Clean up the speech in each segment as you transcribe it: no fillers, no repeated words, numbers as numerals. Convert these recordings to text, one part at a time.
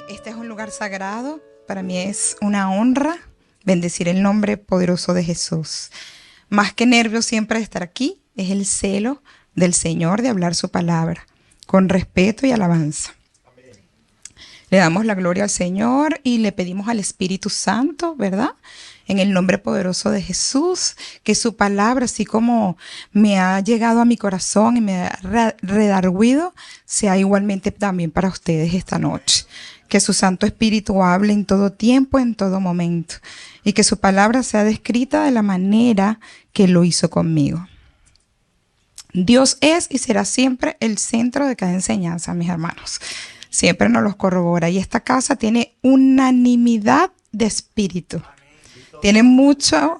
Este es un lugar sagrado. Para mí es una honra bendecir el nombre poderoso de Jesús. Más que nervios siempre de estar aquí, es el celo del Señor de hablar su palabra, con respeto y alabanza. Le damos la gloria al Señor y le pedimos al Espíritu Santo, ¿verdad? En el nombre poderoso de Jesús, que su palabra, así como me ha llegado a mi corazón y me ha redarguido, sea igualmente también para ustedes esta noche. Que su Santo Espíritu hable en todo tiempo, en todo momento, y que su palabra sea descrita de la manera que lo hizo conmigo. Dios es y será siempre el centro de cada enseñanza, mis hermanos. Siempre nos los corrobora. Y esta casa tiene unanimidad de espíritu. Tiene mucha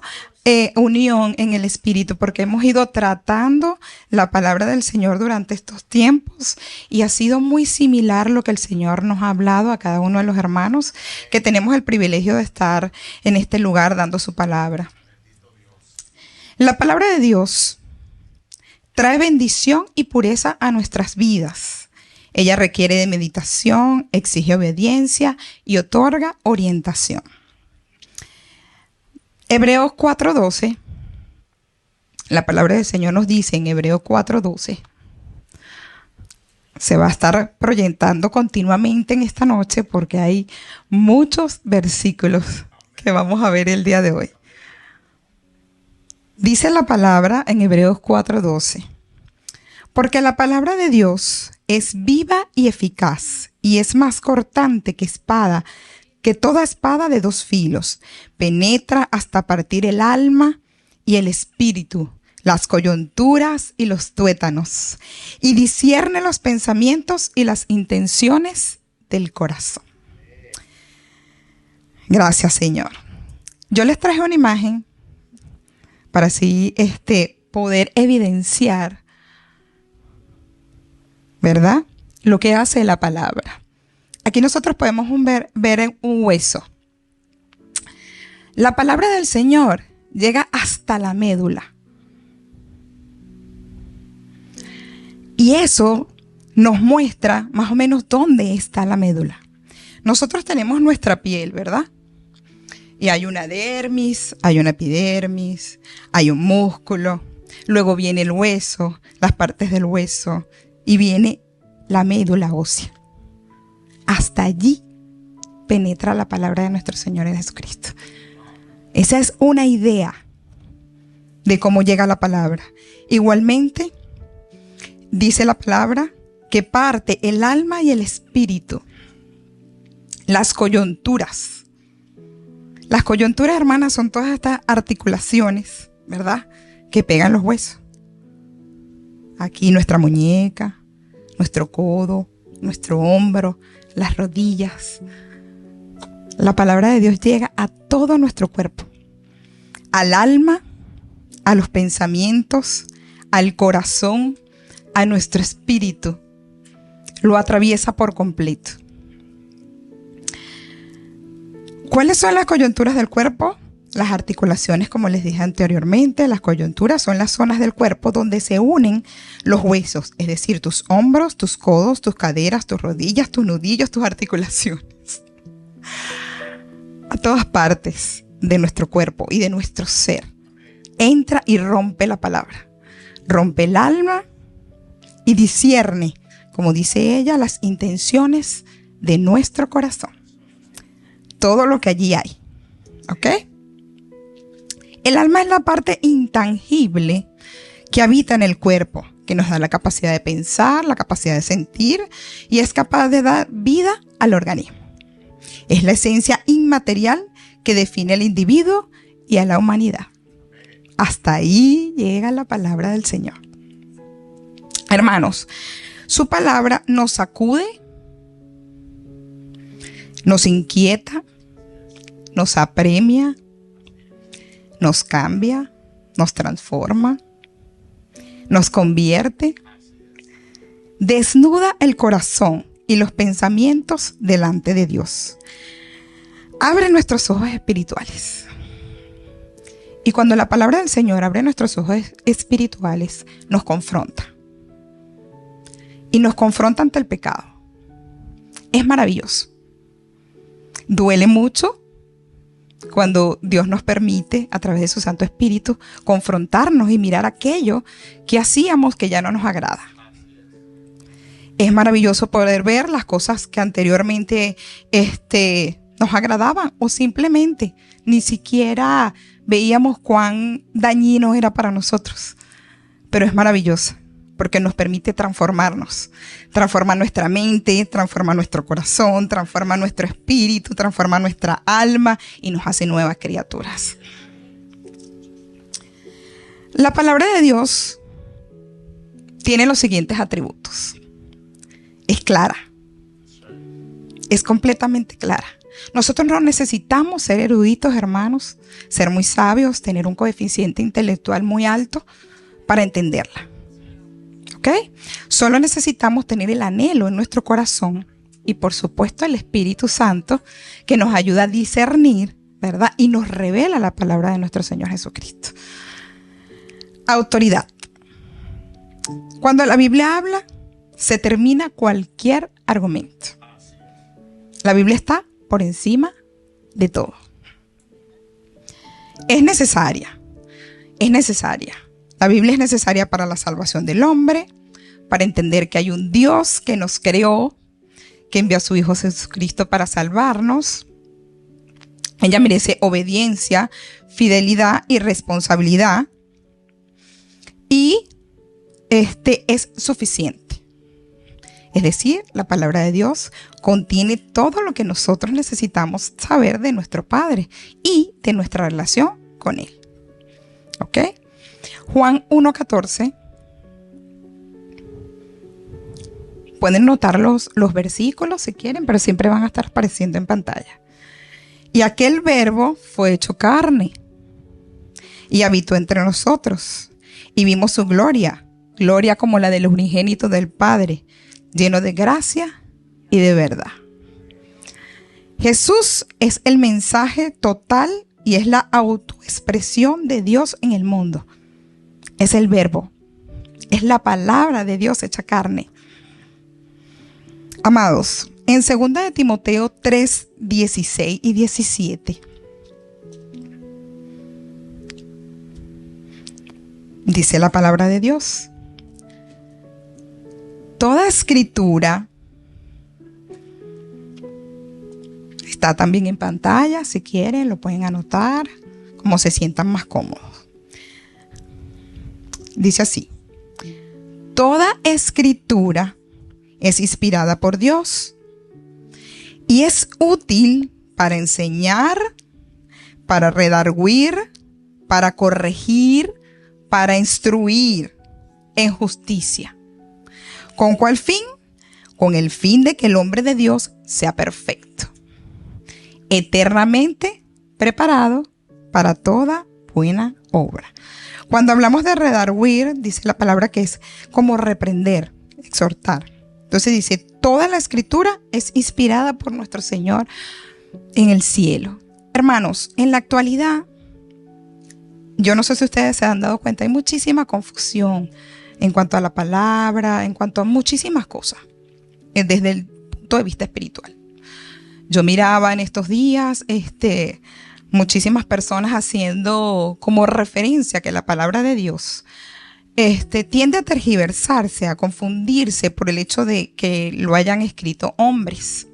unión en el espíritu porque hemos ido tratando la palabra del Señor durante estos tiempos y ha sido muy similar lo que el Señor nos ha hablado a cada uno de los hermanos que tenemos el privilegio de estar en este lugar dando su palabra. La palabra de Dios trae bendición y pureza a nuestras vidas. Ella requiere de meditación, exige obediencia y otorga orientación. Hebreos 4:12, la palabra del Señor nos dice en Hebreos 4:12, se va a estar proyectando continuamente en esta noche porque hay muchos versículos que vamos a ver el día de hoy. Dice la palabra en Hebreos 4:12, porque la palabra de Dios es viva y eficaz y es más cortante que toda espada de dos filos, penetra hasta partir el alma y el espíritu, las coyunturas y los tuétanos, y discierne los pensamientos y las intenciones del corazón. Gracias, Señor. Yo les traje una imagen para así poder evidenciar, ¿verdad?, lo que hace la palabra. Aquí nosotros podemos ver un hueso. La palabra del Señor llega hasta la médula. Y eso nos muestra más o menos dónde está la médula. Nosotros tenemos nuestra piel, ¿verdad? Y hay una dermis, hay una epidermis, hay un músculo. Luego viene el hueso, las partes del hueso. Y viene la médula ósea. Hasta allí penetra la palabra de nuestro Señor Jesucristo. Esa es una idea de cómo llega la palabra. Igualmente, dice la palabra que parte el alma y el espíritu. Las coyunturas. Las coyunturas, hermanas, son todas estas articulaciones, ¿verdad?, que pegan los huesos. Aquí nuestra muñeca, nuestro codo, nuestro hombro, las rodillas. La palabra de Dios llega a todo nuestro cuerpo, al alma, a los pensamientos, al corazón, a nuestro espíritu. Lo atraviesa por completo. ¿Cuáles son las coyunturas del cuerpo? Las articulaciones, como les dije anteriormente. Las coyunturas son las zonas del cuerpo donde se unen los huesos, es decir, tus hombros, tus codos, tus caderas, tus rodillas, tus nudillos, tus articulaciones. A todas partes de nuestro cuerpo y de nuestro ser. Entra y rompe la palabra. Rompe el alma y discierne, como dice ella, las intenciones de nuestro corazón. Todo lo que allí hay. ¿Ok? El alma es la parte intangible que habita en el cuerpo, que nos da la capacidad de pensar, la capacidad de sentir y es capaz de dar vida al organismo. Es la esencia inmaterial que define al individuo y a la humanidad. Hasta ahí llega la palabra del Señor. Hermanos, su palabra nos sacude, nos inquieta, nos apremia, nos cambia, nos transforma, nos convierte, desnuda el corazón y los pensamientos delante de Dios. Abre nuestros ojos espirituales. Y cuando la palabra del Señor abre nuestros ojos espirituales, nos confronta. Y nos confronta ante el pecado. Es maravilloso. Duele mucho cuando Dios nos permite, a través de su Santo Espíritu, confrontarnos y mirar aquello que hacíamos que ya no nos agrada. Es maravilloso poder ver las cosas que anteriormente nos agradaban, o simplemente ni siquiera veíamos cuán dañino era para nosotros. Pero es maravilloso porque nos permite transformarnos, transformar nuestra mente, transformar nuestro corazón, transformar nuestro espíritu, transformar nuestra alma y nos hace nuevas criaturas. La palabra de Dios tiene los siguientes atributos. Es clara, es completamente clara. Nosotros no necesitamos ser eruditos, hermanos, ser muy sabios, tener un coeficiente intelectual muy alto para entenderla. ¿Ok? Solo necesitamos tener el anhelo en nuestro corazón y, por supuesto, el Espíritu Santo que nos ayuda a discernir, ¿verdad? Y nos revela la palabra de nuestro Señor Jesucristo. Autoridad. Cuando la Biblia habla, se termina cualquier argumento. La Biblia está por encima de todo. Es necesaria. La Biblia es necesaria para la salvación del hombre, para entender que hay un Dios que nos creó, que envió a su Hijo Jesucristo para salvarnos. Ella merece obediencia, fidelidad y responsabilidad. Y es suficiente. Es decir, la palabra de Dios contiene todo lo que nosotros necesitamos saber de nuestro Padre y de nuestra relación con Él. ¿Ok? Juan 1:14. Pueden notar los versículos si quieren, pero siempre van a estar apareciendo en pantalla. Y aquel verbo fue hecho carne y habitó entre nosotros. Y vimos su gloria, gloria como la del unigénito del Padre, lleno de gracia y de verdad. Jesús es el mensaje total y es la autoexpresión de Dios en el mundo. Es el verbo, es la palabra de Dios hecha carne. Amados, en 2 de Timoteo 3, 16 y 17, dice la palabra de Dios: toda escritura, está también en pantalla, si quieren lo pueden anotar, como se sientan más cómodos. Dice así: toda escritura es inspirada por Dios y es útil para enseñar, para redarguir, para corregir, para instruir en justicia. ¿Con cuál fin? Con el fin de que el hombre de Dios sea perfecto, eternamente preparado para toda buena obra. Cuando hablamos de redarguir, dice la palabra que es como reprender, exhortar. Entonces dice, toda la escritura es inspirada por nuestro Señor en el cielo. Hermanos, en la actualidad, yo no sé si ustedes se han dado cuenta, hay muchísima confusión en cuanto a la palabra, en cuanto a muchísimas cosas, desde el punto de vista espiritual. Yo miraba en estos días muchísimas personas haciendo como referencia que la palabra de Dios tiende a tergiversarse, a confundirse por el hecho de que lo hayan escrito hombres.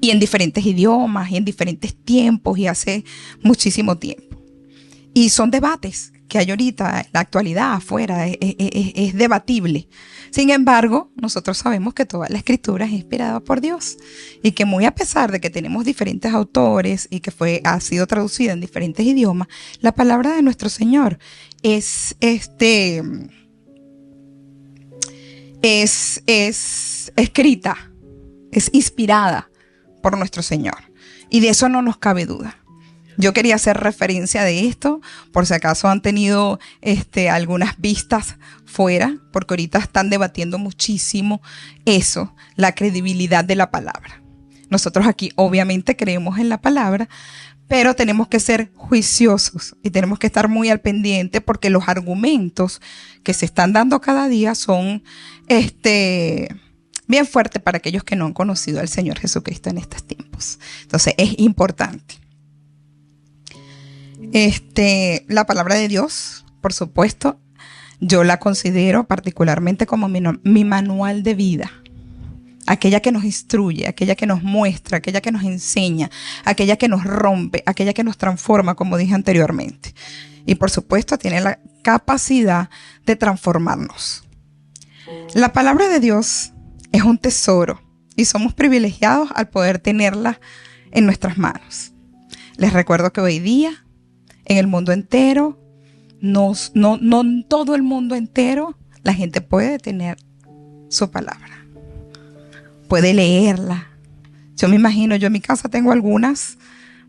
Y en diferentes idiomas, y en diferentes tiempos, y hace muchísimo tiempo. Y son debates que hay ahorita, en la actualidad, afuera, es debatible. Sin embargo, nosotros sabemos que toda la escritura es inspirada por Dios. Y que muy a pesar de que tenemos diferentes autores y que ha sido traducida en diferentes idiomas, la palabra de nuestro Señor es escrita, es inspirada por nuestro Señor. Y de eso no nos cabe duda. Yo quería hacer referencia de esto, por si acaso han tenido algunas vistas fuera, porque ahorita están debatiendo muchísimo eso, la credibilidad de la palabra. Nosotros aquí obviamente creemos en la palabra, pero tenemos que ser juiciosos y tenemos que estar muy al pendiente porque los argumentos que se están dando cada día son bien fuerte para aquellos que no han conocido al Señor Jesucristo en estos tiempos. Entonces es importante. La palabra de Dios, por supuesto, yo la considero particularmente como mi manual de vida. Aquella que nos instruye, aquella que nos muestra, aquella que nos enseña, aquella que nos rompe, aquella que nos transforma, como dije anteriormente. Y por supuesto tiene la capacidad de transformarnos. La palabra de Dios es un tesoro y somos privilegiados al poder tenerla en nuestras manos. Les recuerdo que hoy día, en el mundo entero, no en todo el mundo entero, la gente puede tener su palabra. Puede leerla. Yo me imagino, yo en mi casa tengo algunas,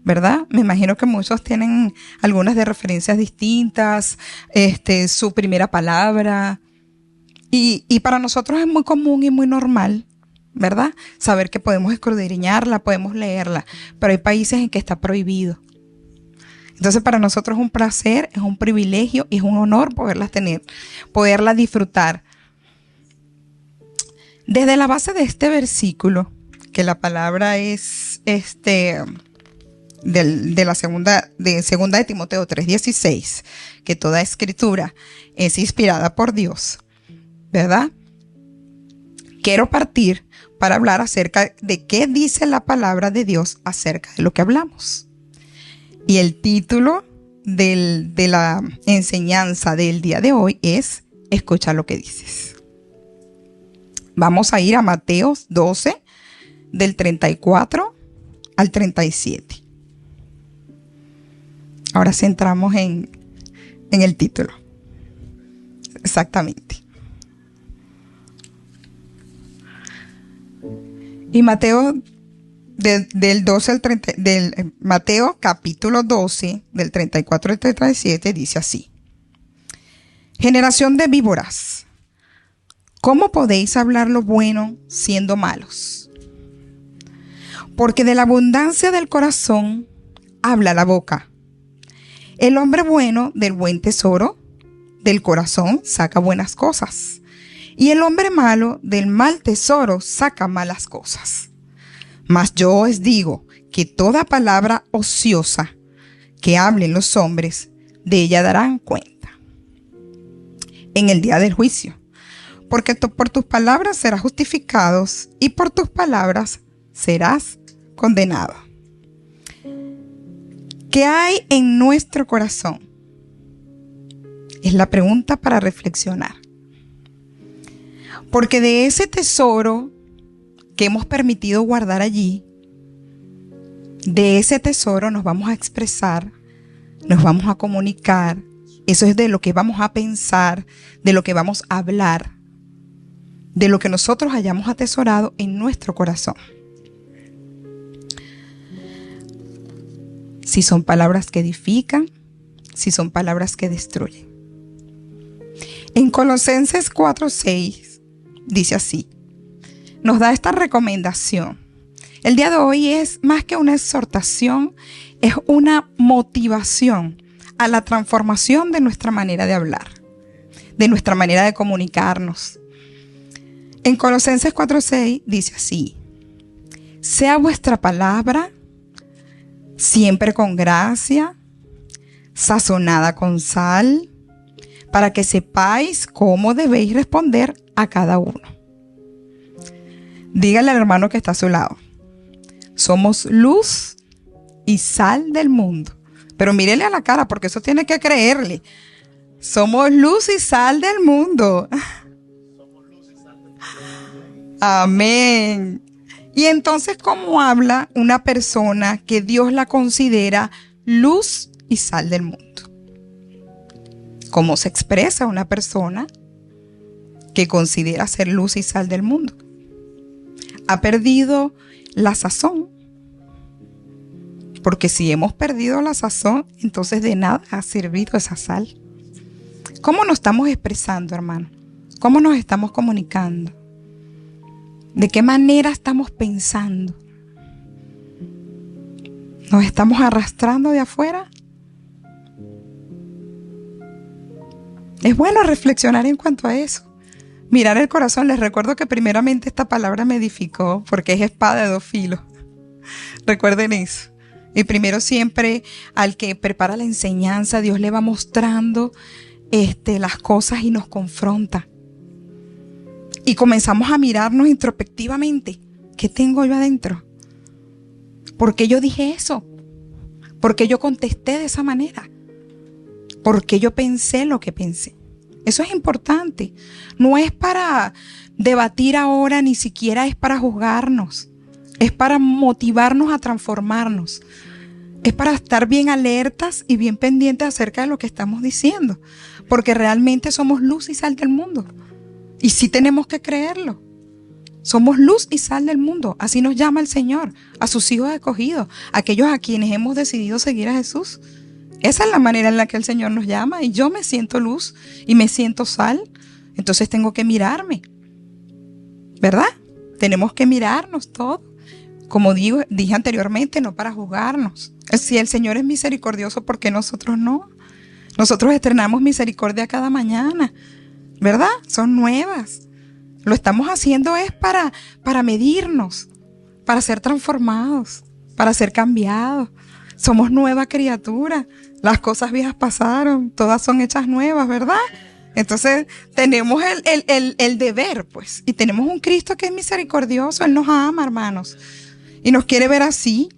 ¿verdad? Me imagino que muchos tienen algunas de referencias distintas, su primera palabra. Y para nosotros es muy común y muy normal, ¿verdad? Saber que podemos escudriñarla, podemos leerla, pero hay países en que está prohibido. Entonces para nosotros es un placer, es un privilegio y es un honor poderlas tener, poderlas disfrutar. Desde la base de este versículo, que la palabra es de segunda de Timoteo 3:16, que toda escritura es inspirada por Dios, ¿verdad? Quiero partir para hablar acerca de qué dice la palabra de Dios acerca de lo que hablamos. Y el título de la enseñanza del día de hoy es Escucha lo que dices. Vamos a ir a Mateo 12, del 34 al 37. Ahora sí entramos en el título. Exactamente. Y Mateo del 12 al 30, Mateo capítulo 12, del 34 al 37, dice así: Generación de víboras, ¿cómo podéis hablar lo bueno siendo malos? Porque de la abundancia del corazón habla la boca. El hombre bueno del buen tesoro del corazón saca buenas cosas, y el hombre malo del mal tesoro saca malas cosas. Mas yo os digo que toda palabra ociosa que hablen los hombres, de ella darán cuenta en el día del juicio. Porque por tus palabras serás justificado y por tus palabras serás condenado. ¿Qué hay en nuestro corazón? Es la pregunta para reflexionar. Porque de ese tesoro que hemos permitido guardar allí, de ese tesoro nos vamos a expresar, nos vamos a comunicar. Eso es de lo que vamos a pensar, de lo que vamos a hablar, de lo que nosotros hayamos atesorado en nuestro corazón. Si son palabras que edifican, si son palabras que destruyen. En Colosenses 4:6 dice así, nos da esta recomendación. El día de hoy es más que una exhortación, es una motivación a la transformación de nuestra manera de hablar, de nuestra manera de comunicarnos. En Colosenses 4:6 dice así: sea vuestra palabra siempre con gracia, sazonada con sal, para que sepáis cómo debéis responder a cada uno. Dígale al hermano que está a su lado: somos luz y sal del mundo. Pero mírele a la cara, porque eso tiene que creerle. Somos luz y sal del mundo. Amén. Y entonces, ¿cómo habla una persona que Dios la considera luz y sal del mundo? ¿Cómo se expresa una persona que considera ser luz y sal del mundo? Ha perdido la sazón. Porque si hemos perdido la sazón, entonces de nada ha servido esa sal. ¿Cómo nos estamos expresando, hermano? ¿Cómo nos estamos comunicando? ¿De qué manera estamos pensando? ¿Nos estamos arrastrando de afuera? Es bueno reflexionar en cuanto a eso. Mirar el corazón. Les recuerdo que primeramente esta palabra me edificó porque es espada de dos filos. Recuerden eso. Y primero siempre al que prepara la enseñanza, Dios le va mostrando las cosas y nos confronta. Y comenzamos a mirarnos introspectivamente. ¿Qué tengo yo adentro? ¿Por qué yo dije eso? ¿Por qué yo contesté de esa manera? ¿Por qué yo pensé lo que pensé? Eso es importante. No es para debatir ahora, ni siquiera es para juzgarnos. Es para motivarnos a transformarnos. Es para estar bien alertas y bien pendientes acerca de lo que estamos diciendo. Porque realmente somos luz y sal del mundo. Y sí tenemos que creerlo. Somos luz y sal del mundo. Así nos llama el Señor, a sus hijos escogidos, aquellos a quienes hemos decidido seguir a Jesús. Esa es la manera en la que el Señor nos llama. Y yo me siento luz y me siento sal. Entonces tengo que mirarme. ¿Verdad? Tenemos que mirarnos todos. Como dije anteriormente, no para juzgarnos. Si el Señor es misericordioso, ¿por qué nosotros no? Nosotros estrenamos misericordia cada mañana, ¿verdad? Son nuevas. Lo estamos haciendo es para medirnos, para ser transformados, para ser cambiados. Somos nueva criatura. Las cosas viejas pasaron, todas son hechas nuevas, ¿verdad? Entonces tenemos el deber, pues. Y tenemos un Cristo que es misericordioso. Él nos ama, hermanos. Y nos quiere ver así.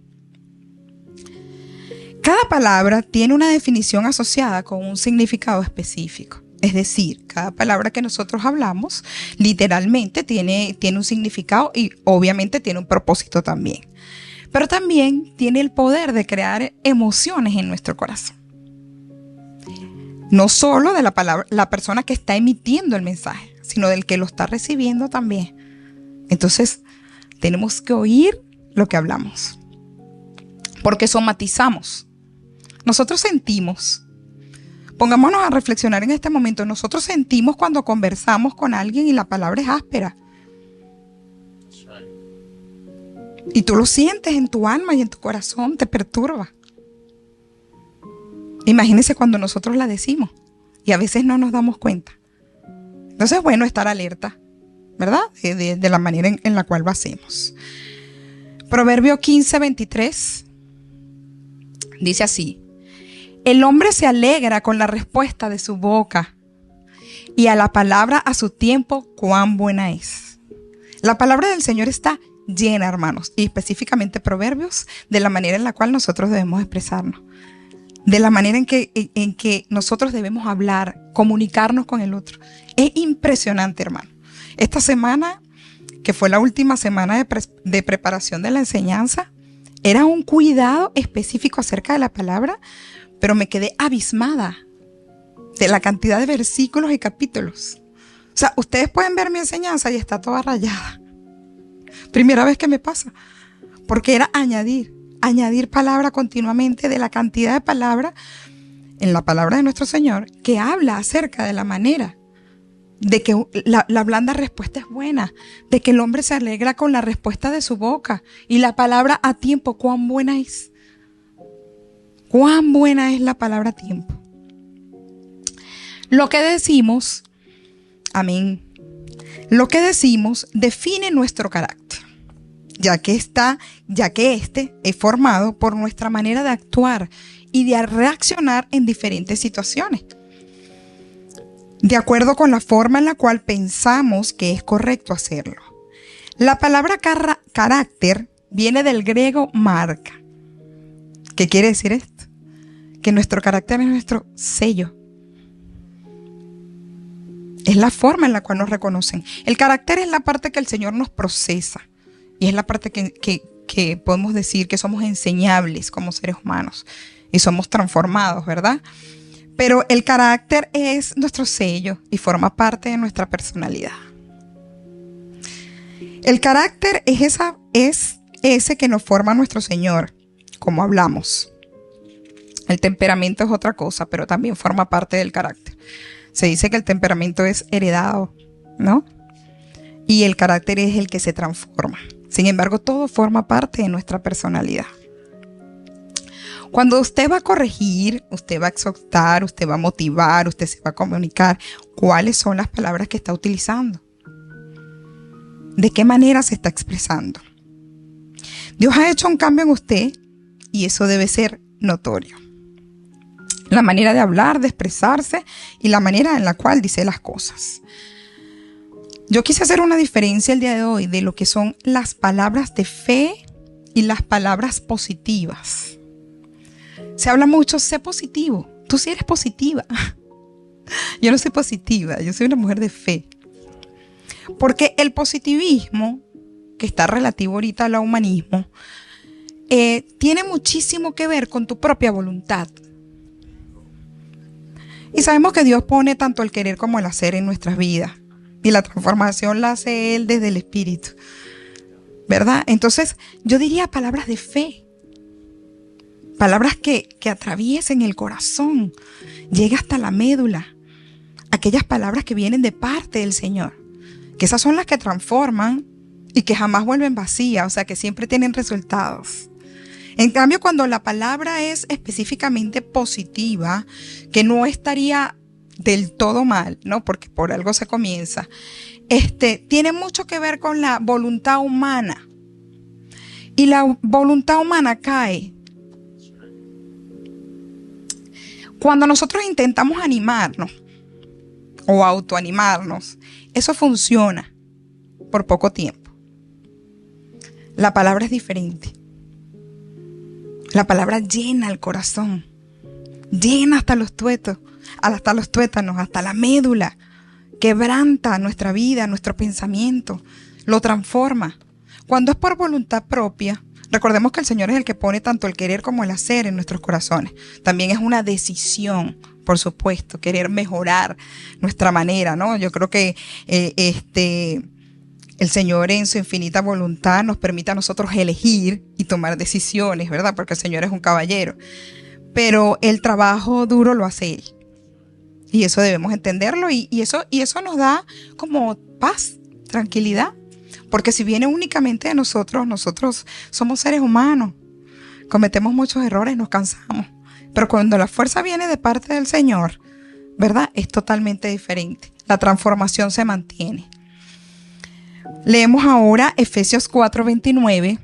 Cada palabra tiene una definición asociada con un significado específico. Es decir, cada palabra que nosotros hablamos literalmente tiene un significado y obviamente tiene un propósito también. Pero también tiene el poder de crear emociones en nuestro corazón. No solo de la persona que está emitiendo el mensaje, sino del que lo está recibiendo también. Entonces, tenemos que oír lo que hablamos. Porque somatizamos. Nosotros sentimos. Pongámonos a reflexionar en este momento. Nosotros sentimos cuando conversamos con alguien y la palabra es áspera. Y tú lo sientes en tu alma y en tu corazón, te perturba. Imagínense cuando nosotros la decimos y a veces no nos damos cuenta. Entonces es bueno estar alerta, ¿verdad? De la manera en la cual lo hacemos. Proverbio 15:23 dice así: el hombre se alegra con la respuesta de su boca, y a la palabra a su tiempo cuán buena es. La palabra del Señor está llena, hermanos, y específicamente Proverbios, de la manera en la cual nosotros debemos expresarnos, de la manera en que nosotros debemos hablar, comunicarnos con el otro. Es impresionante, hermano. Esta semana, que fue la última semana de preparación de la enseñanza, era un cuidado específico acerca de la palabra, pero me quedé abismada de la cantidad de versículos y capítulos. O sea, ustedes pueden ver mi enseñanza y está toda rayada. Primera vez que me pasa, porque era añadir palabra continuamente de la cantidad de palabras en la palabra de nuestro Señor que habla acerca de la manera de que la blanda respuesta es buena, de que el hombre se alegra con la respuesta de su boca y la palabra a tiempo, cuán buena es. Cuán buena es la palabra a tiempo. Lo que decimos, amén, lo que decimos define nuestro carácter, ya que este es formado por nuestra manera de actuar y de reaccionar en diferentes situaciones, de acuerdo con la forma en la cual pensamos que es correcto hacerlo. La palabra carácter viene del griego marca. ¿Qué quiere decir esto? Que nuestro carácter es nuestro sello. Es la forma en la cual nos reconocen. El carácter es la parte que el Señor nos procesa. Y es la parte que podemos decir que somos enseñables como seres humanos. Y somos transformados, ¿verdad? Pero el carácter es nuestro sello y forma parte de nuestra personalidad. El carácter es ese que nos forma nuestro Señor, como hablamos. El temperamento es otra cosa, pero también forma parte del carácter. Se dice que el temperamento es heredado, ¿no? Y el carácter es el que se transforma. Sin embargo, todo forma parte de nuestra personalidad. Cuando usted va a corregir, usted va a exhortar, usted va a motivar, usted se va a comunicar, ¿cuáles son las palabras que está utilizando? de qué manera se está expresando. Dios ha hecho un cambio en usted y eso debe ser notorio. La manera de hablar, de expresarse y la manera en la cual dice las cosas. Yo quise hacer una diferencia el día de hoy de lo que son las palabras de fe y las palabras positivas. Se habla mucho, sé positivo. Tú sí eres positiva. Yo no soy positiva, yo soy una mujer de fe. Porque el positivismo, que está relativo ahorita al humanismo, tiene muchísimo que ver con tu propia voluntad. Y sabemos que Dios pone tanto el querer como el hacer en nuestras vidas. Y la transformación la hace Él desde el Espíritu. ¿Verdad? Entonces, yo diría palabras de fe. Palabras que atraviesen el corazón. Llega hasta la médula. Aquellas palabras que vienen de parte del Señor. Que esas son las que transforman y que jamás vuelven vacías. O sea, que siempre tienen resultados. En cambio, cuando la palabra es específicamente positiva, que no estaría del todo mal, ¿no? Porque por algo se comienza, tiene mucho que ver con la voluntad humana. Y la voluntad humana cae cuando nosotros intentamos animarnos o autoanimarnos. Eso funciona por poco tiempo. La palabra es diferente. La palabra llena el corazón, llena hasta los tuétanos, hasta la médula, quebranta nuestra vida, nuestro pensamiento, lo transforma. Cuando es por voluntad propia, recordemos que el Señor es el que pone tanto el querer como el hacer en nuestros corazones. También es una decisión, por supuesto, querer mejorar nuestra manera, ¿no? Yo creo que el Señor en su infinita voluntad nos permite a nosotros elegir y tomar decisiones, ¿verdad? Porque el Señor es un caballero. Pero el trabajo duro lo hace Él. Y eso debemos entenderlo y eso nos da como paz, tranquilidad. Porque si viene únicamente de nosotros somos seres humanos. Cometemos muchos errores, nos cansamos. Pero cuando la fuerza viene de parte del Señor, ¿verdad? Es totalmente diferente. La transformación se mantiene. Leemos ahora Efesios 4:29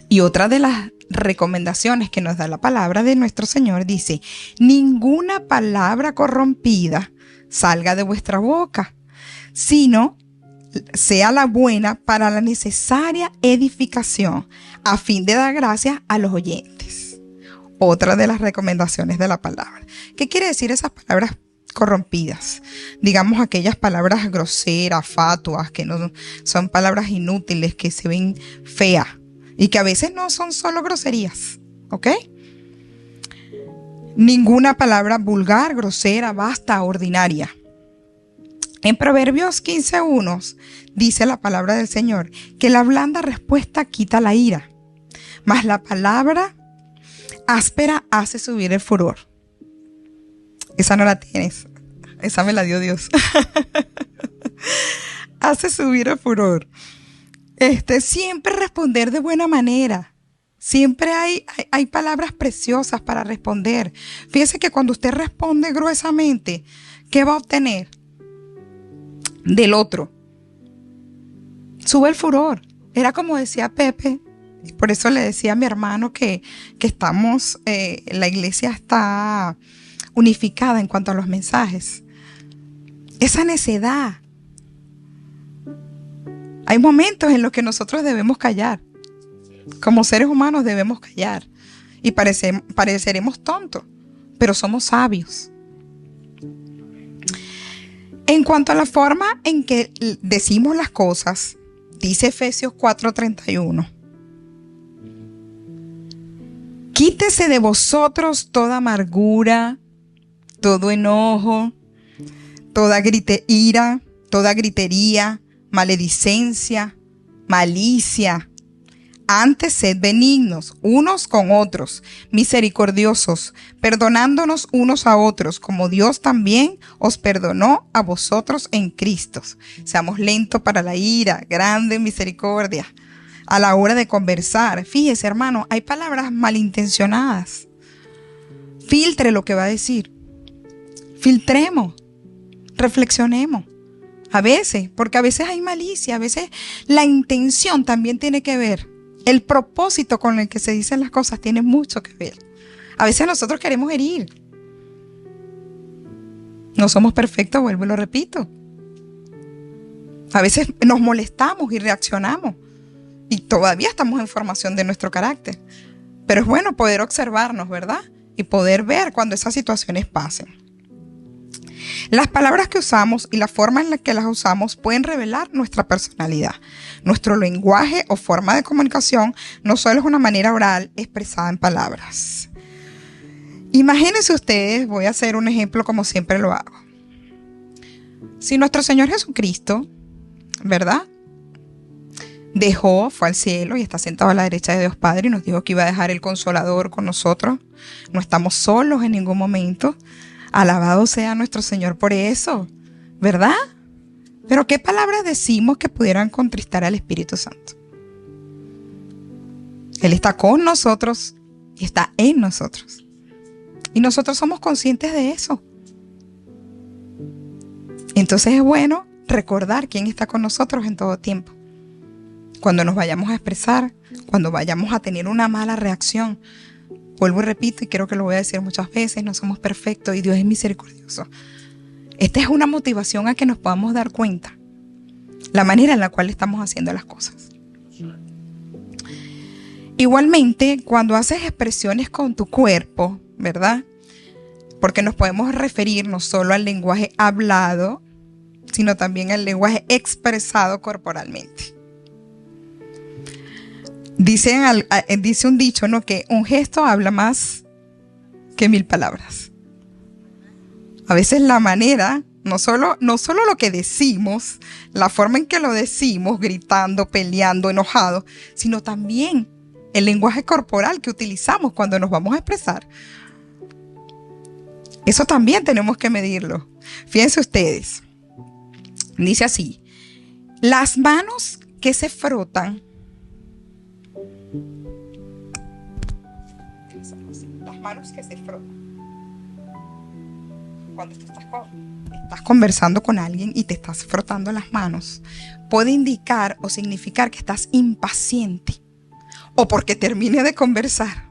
y otra de las recomendaciones que nos da la palabra de nuestro Señor dice: ninguna palabra corrompida salga de vuestra boca, sino sea la buena para la necesaria edificación, a fin de dar gracias a los oyentes. Otra de las recomendaciones de la palabra. ¿Qué quiere decir esas palabras corrompidas? Digamos aquellas palabras groseras, fatuas, que no son palabras inútiles, que se ven feas y que a veces no son solo groserías, ¿ok? Ninguna palabra vulgar, grosera, basta, ordinaria. En Proverbios 15:1 dice la palabra del Señor que la blanda respuesta quita la ira, mas la palabra áspera hace subir el furor. Esa no la tienes, esa me la dio Dios. Hace subir el furor. Siempre responder de buena manera. Siempre hay palabras preciosas para responder. Fíjese que cuando usted responde gruesamente, ¿qué va a obtener del otro? Sube el furor. Era como decía Pepe. Por eso le decía a mi hermano que estamos, la iglesia está unificada en cuanto a los mensajes. Esa necedad. Hay momentos en los que nosotros debemos callar. Como seres humanos debemos callar. Y pareceremos tontos, pero somos sabios. En cuanto a la forma en que decimos las cosas, dice Efesios 4:31. Quítese de vosotros toda amargura, todo enojo, toda ira, toda gritería, maledicencia, malicia. Antes sed benignos unos con otros, misericordiosos, perdonándonos unos a otros, como Dios también os perdonó a vosotros en Cristo. Seamos lentos para la ira, grande en misericordia. A la hora de conversar, fíjese, hermano, hay palabras malintencionadas. Filtre lo que va a decir. Filtremos, reflexionemos. A veces, porque a veces hay malicia, a veces la intención también tiene que ver. El propósito con el que se dicen las cosas tiene mucho que ver. A veces nosotros queremos herir. No somos perfectos, vuelvo y lo repito. A veces nos molestamos y reaccionamos. Y todavía estamos en formación de nuestro carácter. Pero es bueno poder observarnos, ¿verdad? Y poder ver cuando esas situaciones pasen. Las palabras que usamos y la forma en la que las usamos pueden revelar nuestra personalidad. Nuestro lenguaje o forma de comunicación no solo es una manera oral expresada en palabras. Imagínense ustedes, voy a hacer un ejemplo como siempre lo hago. Si nuestro Señor Jesucristo, ¿verdad?, fue al cielo y está sentado a la derecha de Dios Padre y nos dijo que iba a dejar el Consolador con nosotros. No estamos solos en ningún momento. Alabado sea nuestro Señor por eso, ¿verdad? Pero ¿qué palabras decimos que pudieran contristar al Espíritu Santo? Él está con nosotros y está en nosotros. Y nosotros somos conscientes de eso. Entonces es bueno recordar quién está con nosotros en todo tiempo. Cuando nos vayamos a expresar, cuando vayamos a tener una mala reacción. Vuelvo y repito, y creo que lo voy a decir muchas veces, no somos perfectos y Dios es misericordioso. Esta es una motivación a que nos podamos dar cuenta la manera en la cual estamos haciendo las cosas. Igualmente, cuando haces expresiones con tu cuerpo, ¿verdad? Porque nos podemos referir no solo al lenguaje hablado, sino también al lenguaje expresado corporalmente. Dice un dicho, ¿no?, que un gesto habla más que 1000 palabras. A veces la manera, no solo lo que decimos, la forma en que lo decimos, gritando, peleando, enojados, sino también el lenguaje corporal que utilizamos cuando nos vamos a expresar. Eso también tenemos que medirlo. Fíjense ustedes. Dice así: las manos que se frotan, las manos que se frotan. Cuando tú estás conversando con alguien y te estás frotando las manos, puede indicar o significar que estás impaciente, o porque termine de conversar,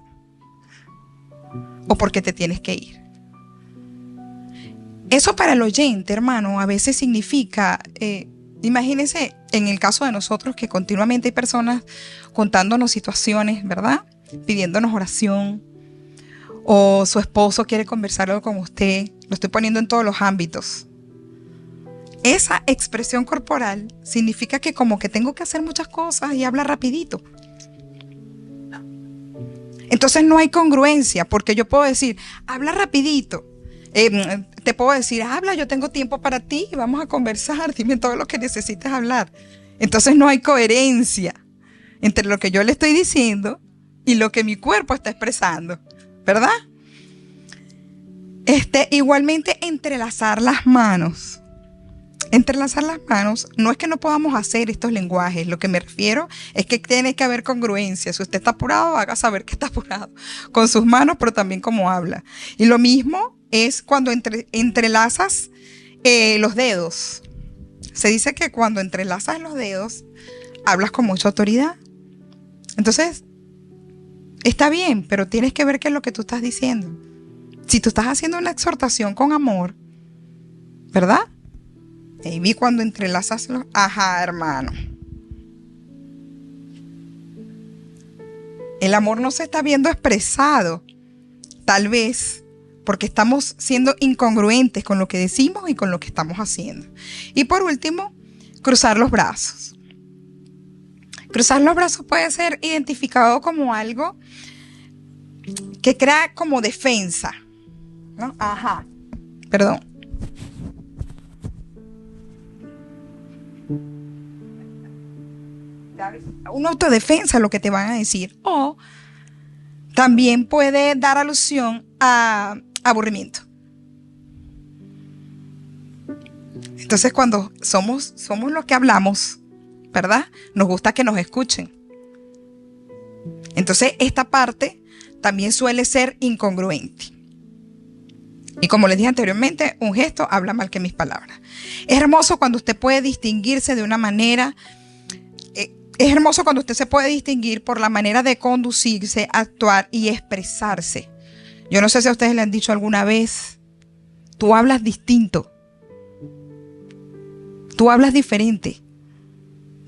o porque te tienes que ir. Eso para el oyente, hermano, a veces significa, imagínense en el caso de nosotros que continuamente hay personas contándonos situaciones, ¿verdad?, pidiéndonos oración, o su esposo quiere conversarlo con usted. Lo estoy poniendo en todos los ámbitos. Esa expresión corporal significa que como que tengo que hacer muchas cosas y habla rapidito. Entonces no hay congruencia, porque yo puedo decir, habla rapidito. Te puedo decir, habla, yo tengo tiempo para ti, vamos a conversar, dime todo lo que necesites hablar. Entonces no hay coherencia entre lo que yo le estoy diciendo y lo que mi cuerpo está expresando, ¿verdad? Igualmente entrelazar las manos. Entrelazar las manos no es que no podamos hacer estos lenguajes. Lo que me refiero es que tiene que haber congruencia. Si usted está apurado, haga saber que está apurado con sus manos, pero también cómo habla. Y lo mismo es cuando entrelazas los dedos. Se dice que cuando entrelazas los dedos, hablas con mucha autoridad. Entonces, está bien, pero tienes que ver qué es lo que tú estás diciendo. Si tú estás haciendo una exhortación con amor, ¿verdad? Y vi cuando entrelazas los... Ajá, hermano. El amor no se está viendo expresado, tal vez, porque estamos siendo incongruentes con lo que decimos y con lo que estamos haciendo. Y por último, cruzar los brazos. Cruzar los brazos puede ser identificado como algo que crea como defensa, ¿no? Ajá, perdón. Una autodefensa, lo que te van a decir. O también puede dar alusión a aburrimiento. Entonces, cuando somos los que hablamos, ¿verdad?, nos gusta que nos escuchen. Entonces, esta parte también suele ser incongruente. Y como les dije anteriormente, un gesto habla mal que mis palabras. Es hermoso cuando usted puede distinguirse de una manera. Es hermoso cuando usted se puede distinguir por la manera de conducirse, actuar y expresarse. Yo no sé si a ustedes le han dicho alguna vez, tú hablas distinto. Tú hablas diferente.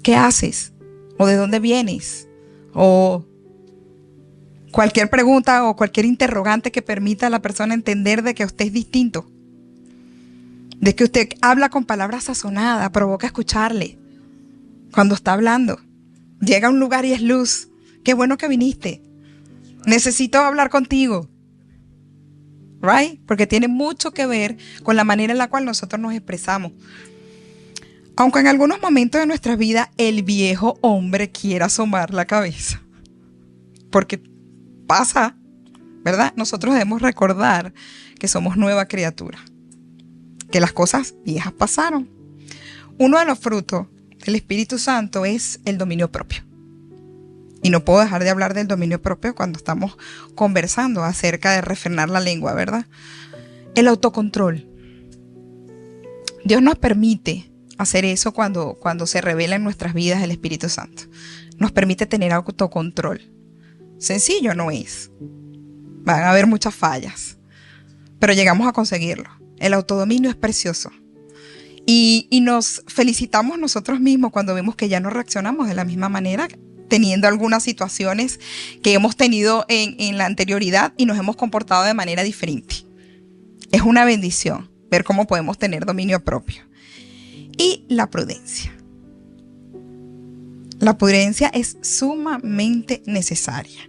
¿Qué haces? ¿O de dónde vienes? O cualquier pregunta o cualquier interrogante que permita a la persona entender de que usted es distinto. De que usted habla con palabras sazonadas, provoca escucharle cuando está hablando. Llega a un lugar y es luz. Qué bueno que viniste. Necesito hablar contigo. Right? Porque tiene mucho que ver con la manera en la cual nosotros nos expresamos. Aunque en algunos momentos de nuestra vida el viejo hombre quiera asomar la cabeza. Porque pasa, ¿verdad? Nosotros debemos recordar que somos nueva criatura. Que las cosas viejas pasaron. Uno de los frutos del Espíritu Santo es el dominio propio. Y no puedo dejar de hablar del dominio propio cuando estamos conversando acerca de refrenar la lengua, ¿verdad? El autocontrol. Dios nos permite hacer eso cuando se revela en nuestras vidas el Espíritu Santo. Nos permite tener autocontrol. Sencillo no es. Van a haber muchas fallas, pero llegamos a conseguirlo. El autodominio es precioso. Y nos felicitamos nosotros mismos cuando vemos que ya no reaccionamos de la misma manera, teniendo algunas situaciones que hemos tenido en la anterioridad y nos hemos comportado de manera diferente. Es una bendición ver cómo podemos tener dominio propio. Y la prudencia. La prudencia es sumamente necesaria.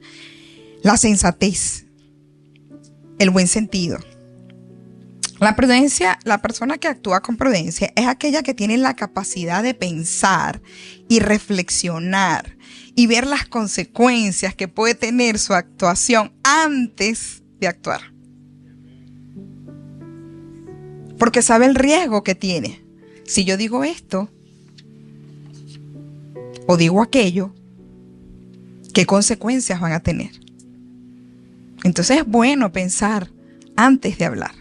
La sensatez, el buen sentido. La prudencia, la persona que actúa con prudencia es aquella que tiene la capacidad de pensar y reflexionar y ver las consecuencias que puede tener su actuación antes de actuar. Porque sabe el riesgo que tiene. Si yo digo esto o digo aquello, ¿qué consecuencias van a tener? Entonces es bueno pensar antes de hablar.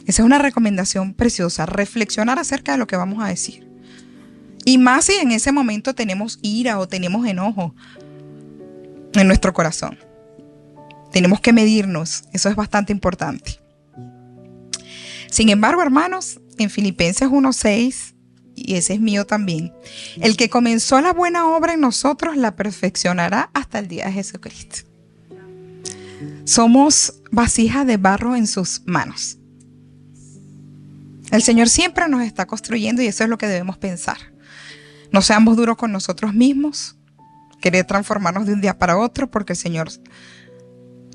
Esa es una recomendación preciosa, reflexionar acerca de lo que vamos a decir. Y más si en ese momento tenemos ira o tenemos enojo en nuestro corazón. Tenemos que medirnos, eso es bastante importante. Sin embargo, hermanos, en Filipenses 1:6, y ese es mío también, el que comenzó la buena obra en nosotros la perfeccionará hasta el día de Jesucristo. Somos vasijas de barro en sus manos. El Señor siempre nos está construyendo y eso es lo que debemos pensar. No seamos duros con nosotros mismos, querer transformarnos de un día para otro, porque el Señor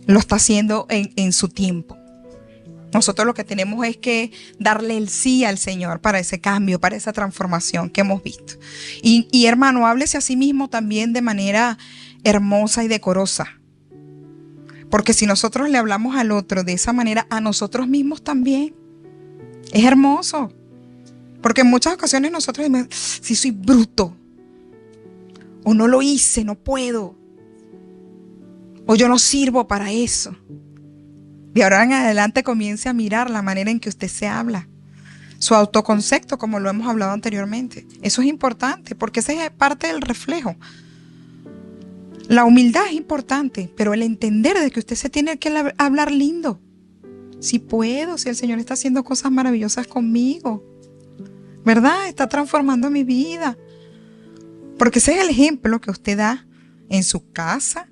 lo está haciendo en su tiempo. Nosotros lo que tenemos es que darle el sí al Señor para ese cambio, para esa transformación que hemos visto. Y hermano, háblese a sí mismo también de manera hermosa y decorosa. Porque si nosotros le hablamos al otro de esa manera, a nosotros mismos también. Es hermoso. Porque en muchas ocasiones nosotros decimos, si soy bruto. O no lo hice, no puedo. O yo no sirvo para eso. De ahora en adelante comience a mirar la manera en que usted se habla. Su autoconcepto, como lo hemos hablado anteriormente. Eso es importante porque esa es parte del reflejo. La humildad es importante, pero el entender de que usted se tiene que hablar lindo. Si puedo, si el Señor está haciendo cosas maravillosas conmigo, ¿verdad? Está transformando mi vida. Porque ese es el ejemplo que usted da en su casa,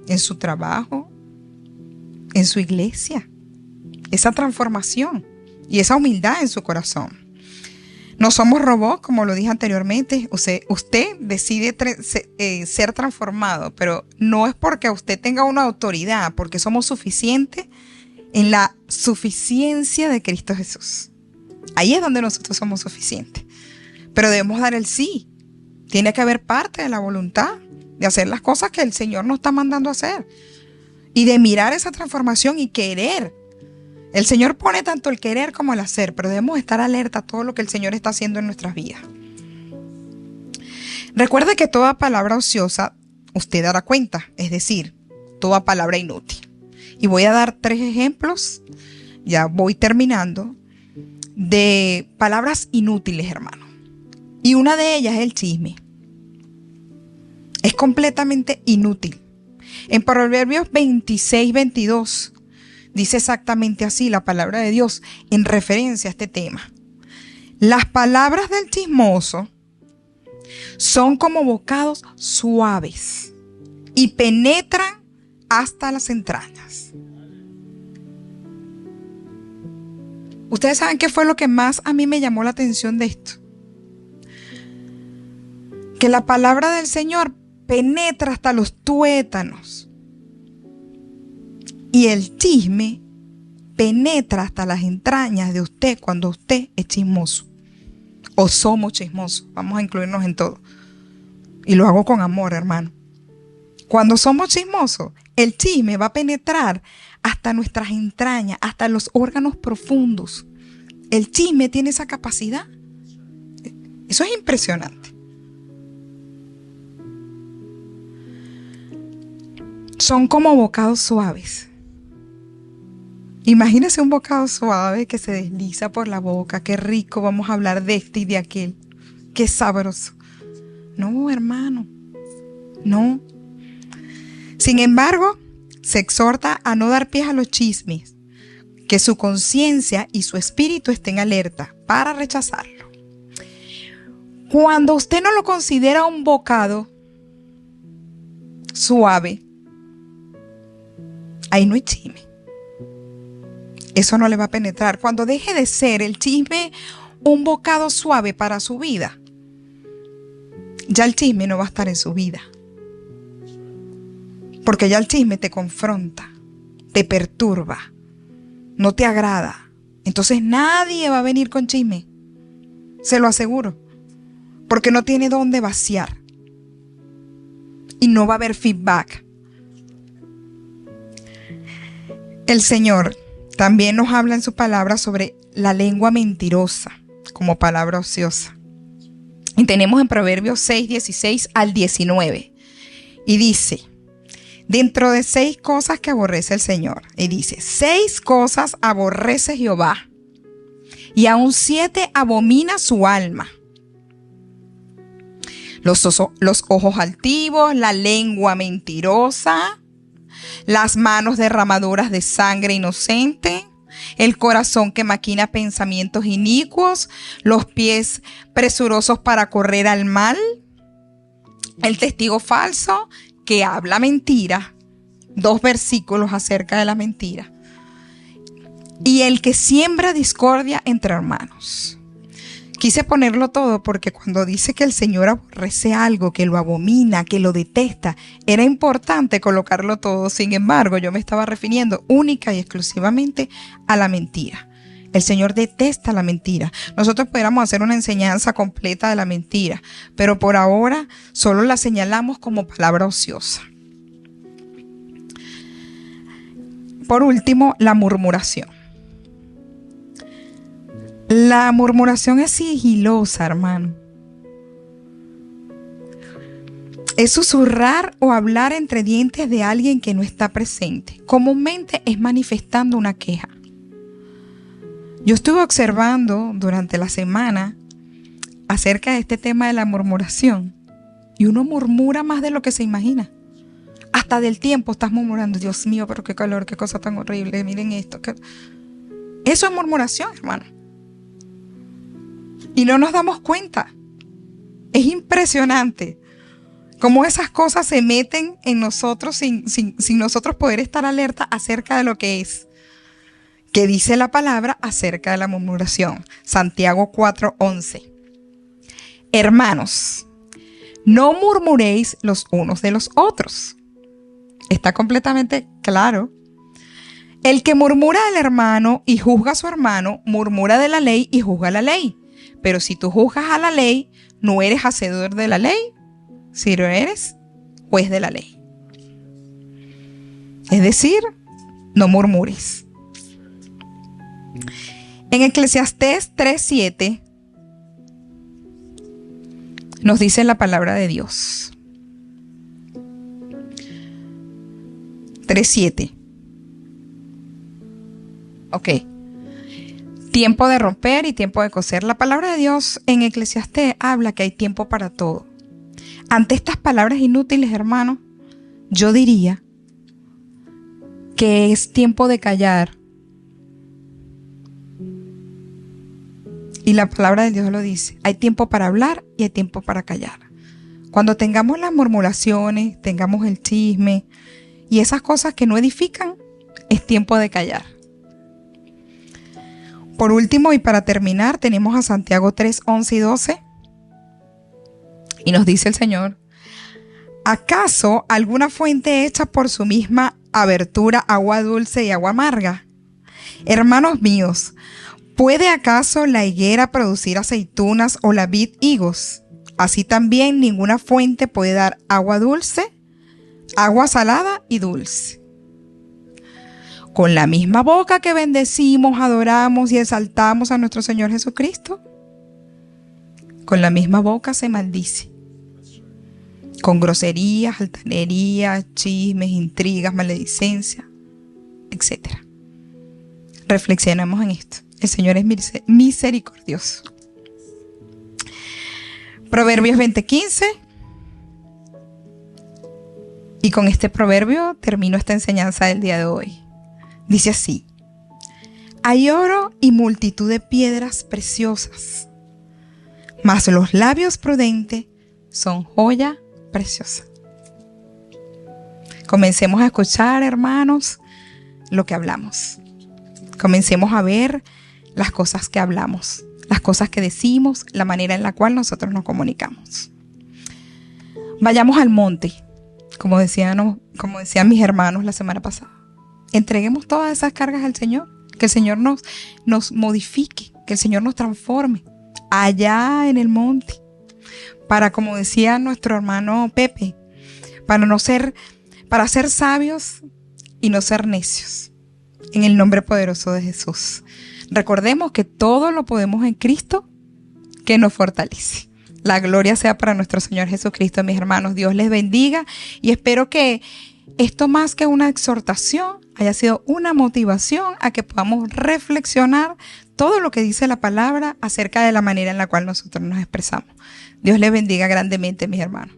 en su trabajo, en su iglesia. Esa transformación y esa humildad en su corazón. No somos robots, como lo dije anteriormente. Usted decide ser transformado, pero no es porque usted tenga una autoridad, porque somos suficientes en la suficiencia de Cristo Jesús. Ahí es donde nosotros somos suficientes. Pero debemos dar el sí. Tiene que haber parte de la voluntad de hacer las cosas que el Señor nos está mandando a hacer. Y de mirar esa transformación y querer. El Señor pone tanto el querer como el hacer, pero debemos estar alerta a todo lo que el Señor está haciendo en nuestras vidas. Recuerde que toda palabra ociosa usted dará cuenta, es decir, toda palabra inútil. Y voy a dar 3 ejemplos ya voy terminando, de palabras inútiles, hermano. Y una de ellas es el chisme. Es completamente inútil. En Proverbios 26:22 dice exactamente así la palabra de Dios en referencia a este tema. Las palabras del chismoso son como bocados suaves y penetran hasta las entrañas. Ustedes saben qué fue lo que más a mí me llamó la atención de esto. Que la palabra del Señor penetra hasta los tuétanos. Y el chisme penetra hasta las entrañas de usted cuando usted es chismoso. O somos chismosos. Vamos a incluirnos en todo. Y lo hago con amor, hermano. Cuando somos chismosos, el chisme va a penetrar hasta nuestras entrañas, hasta los órganos profundos. El chisme tiene esa capacidad. Eso es impresionante. Son como bocados suaves. Imagínese un bocado suave que se desliza por la boca. Qué rico, vamos a hablar de este y de aquel. Qué sabroso. No, hermano, no. Sin embargo, se exhorta a no dar pie a los chismes, que su conciencia y su espíritu estén alerta para rechazarlo. Cuando usted no lo considera un bocado suave, ahí no hay chisme. Eso no le va a penetrar. Cuando deje de ser el chisme un bocado suave para su vida, ya el chisme no va a estar en su vida. Porque ya el chisme te confronta, te perturba, no te agrada. Entonces nadie va a venir con chisme. Se lo aseguro. Porque no tiene dónde vaciar. Y no va a haber feedback. El Señor también nos habla en su palabra sobre la lengua mentirosa como palabra ociosa. Y tenemos en Proverbios 6:16 al 19. Y dice, dentro de 6 cosas que aborrece el Señor. Y dice, 6 cosas aborrece Jehová, y aún 7 abomina su alma. Los ojos altivos, la lengua mentirosa, las manos derramadoras de sangre inocente, el corazón que maquina pensamientos inicuos, los pies presurosos para correr al mal, el testigo falso que habla mentira. 2 versículos acerca de la mentira. Y el que siembra discordia entre hermanos. Quise ponerlo todo porque cuando dice que el Señor aborrece algo, que lo abomina, que lo detesta, era importante colocarlo todo. Sin embargo, yo me estaba refiriendo única y exclusivamente a la mentira. El Señor detesta la mentira. Nosotros pudiéramos hacer una enseñanza completa de la mentira, pero por ahora solo la señalamos como palabra ociosa. Por último, la murmuración. La murmuración es sigilosa, hermano. Es susurrar o hablar entre dientes de alguien que no está presente. Comúnmente es manifestando una queja. Yo estuve observando durante la semana acerca de este tema de la murmuración. Y uno murmura más de lo que se imagina. Hasta del tiempo estás murmurando. Dios mío, pero qué calor, qué cosa tan horrible. Miren esto. Eso es murmuración, hermano. Y no nos damos cuenta. Es impresionante cómo esas cosas se meten en nosotros sin nosotros poder estar alerta acerca de lo que es. Que dice la palabra acerca de la murmuración. Santiago 4:11. Hermanos, no murmuréis los unos de los otros. Está completamente claro. El que murmura del hermano y juzga a su hermano, murmura de la ley y juzga la ley. Pero si tú juzgas a la ley, no eres hacedor de la ley, sino eres juez de la ley. Es decir, no murmures. En Eclesiastés 3:7 nos dice la palabra de Dios. 3:7. Ok. Tiempo de romper y tiempo de coser. La palabra de Dios en Eclesiastés habla que hay tiempo para todo. Ante estas palabras inútiles, hermanos, yo diría que es tiempo de callar. Y la palabra de Dios lo dice. Hay tiempo para hablar y hay tiempo para callar. Cuando tengamos las murmuraciones, tengamos el chisme y esas cosas que no edifican, es tiempo de callar. Por último y para terminar, tenemos a Santiago 3, 11 y 12. Y nos dice el Señor: ¿acaso alguna fuente hecha por su misma abertura agua dulce y agua amarga? Hermanos míos, ¿puede acaso la higuera producir aceitunas o la vid higos? Así también ninguna fuente puede dar agua dulce, agua salada y dulce. Con la misma boca que bendecimos, adoramos y exaltamos a nuestro Señor Jesucristo, con la misma boca se maldice. Con groserías, altanerías, chismes, intrigas, maledicencia, etc. Reflexionemos en esto. El Señor es misericordioso. Proverbios 20:15. Y con este proverbio termino esta enseñanza del día de hoy. Dice así: hay oro y multitud de piedras preciosas, mas los labios prudentes son joya preciosa. Comencemos a escuchar, hermanos, lo que hablamos. Comencemos a ver las cosas que hablamos, las cosas que decimos, la manera en la cual nosotros nos comunicamos. Vayamos al monte, como decían mis hermanos la semana pasada. Entreguemos todas esas cargas al Señor, que el Señor nos modifique, que el Señor nos transforme allá en el monte. Para, como decía nuestro hermano Pepe, para ser sabios y no ser necios. En el nombre poderoso de Jesús. Recordemos que todo lo podemos en Cristo que nos fortalece. La gloria sea para nuestro Señor Jesucristo, mis hermanos. Dios les bendiga y espero que esto, más que una exhortación, haya sido una motivación a que podamos reflexionar todo lo que dice la palabra acerca de la manera en la cual nosotros nos expresamos. Dios les bendiga grandemente, mis hermanos.